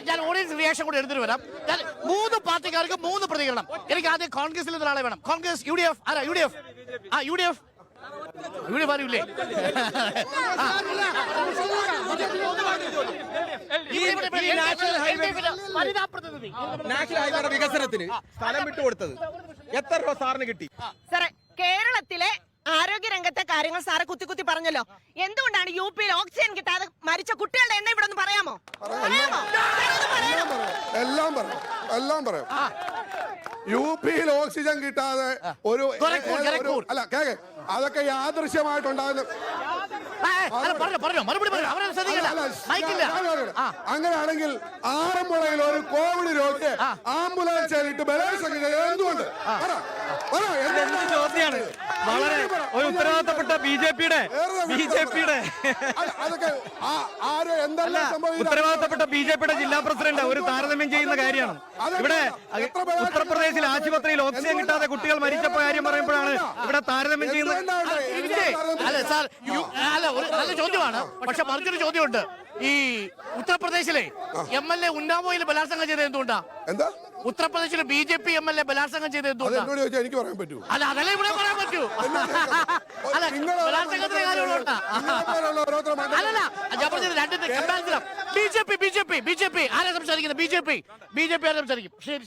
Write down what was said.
ഞാൻ audience reaction കൂടെ എടുത്തിട്ട് വരാം. മൂന്ന് പാർട്ടിക്കാർക്ക് മൂന്ന് പ്രതികരണം. എനിക്ക് ആദ്യം കോൺഗ്രസിൽ നിന്ന് ഒരാളെ വേണം. കോൺഗ്രസ്, UDF, ആരാ UDF? UDF അറിയില്ലേ? നാഷണൽ ഹൈവേയുടെ വികസനത്തിന് സ്ഥലം വിട്ടുകൊടുത്തത് എത്ര രൂപ സാറിന് കിട്ടി? സാറേ, കേരളത്തിലെ ആരോഗ്യരംഗത്തെ കാര്യങ്ങൾ സാറ് കുത്തി പറഞ്ഞല്ലോ. എന്തുകൊണ്ടാണ് UP-യിൽ ഓക്സിജൻ കിട്ടാതെ മരിച്ച കുട്ടികളുടെ എണ്ണം ഇവിടെ ഒന്ന് പറയാമോ? എല്ലാം പറയാം. UP-യിൽ ഓക്സിജൻ കിട്ടാതെ ഒരു അല്ല കേക്ക് അതൊക്കെ യാദൃശ്യമായിട്ടുണ്ടാകുന്ന അങ്ങനെയാണെങ്കിൽ ആറന്മുളയിൽ ഒരു കോവിഡ് രോഗിയെ ആംബുലൻസിലിട്ട് ബലാത്സംഗം എന്തുകൊണ്ട്? ചോദ്യമാണ്. വളരെ ഒരു ഉത്തരവാദിത്തപ്പെട്ട ബിജെപിയുടെ അതൊക്കെ ആര് എന്തെല്ലാം ഉത്തരവാദിത്തപ്പെട്ട ബിജെപിയുടെ ജില്ലാ പ്രസിഡന്റ് ഒരു താരതമ്യം ചെയ്യുന്ന കാര്യമാണ്. ഇവിടെ ഉത്തർപ്രദേശിൽ ആശുപത്രിയിൽ ഓക്സിജൻ കിട്ടാതെ കുട്ടികൾ മരിച്ചപ്പോ കാര്യം പറയുമ്പോഴാണ് ഇവിടെ താരതമ്യം ചെയ്യുന്നത്. അല്ല സാർ, ഒരു നല്ല ചോദ്യമാണ്. പക്ഷെ മറിച്ചൊരു ചോദ്യമുണ്ട്. ഈ ഉത്തർപ്രദേശിലെ MLA ഉന്നാവോയിൽ ബലാത്സംഗം ചെയ്ത് എന്തുകൊണ്ടാ? എന്താ ഉത്തർപ്രദേശിലെ BJP MLA ബലാത്സംഗം ചെയ്ത് എന്തുകൊണ്ടാ? എനിക്ക് പറയാൻ പറ്റൂ. അല്ല, അതല്ലേ ഇവിടെ പറയാൻ പറ്റൂ. അല്ല, ബലാത്സംഗത്തിന്റെ കാര്യമുള്ള അല്ലല്ല, ഞാൻ പറഞ്ഞത് രണ്ടിന്റെ കമ്പാരിസൺ. BJP ആരാ സംസാരിക്കുന്നത്? BJP ആരാ സംസാരിക്കും? ശരി.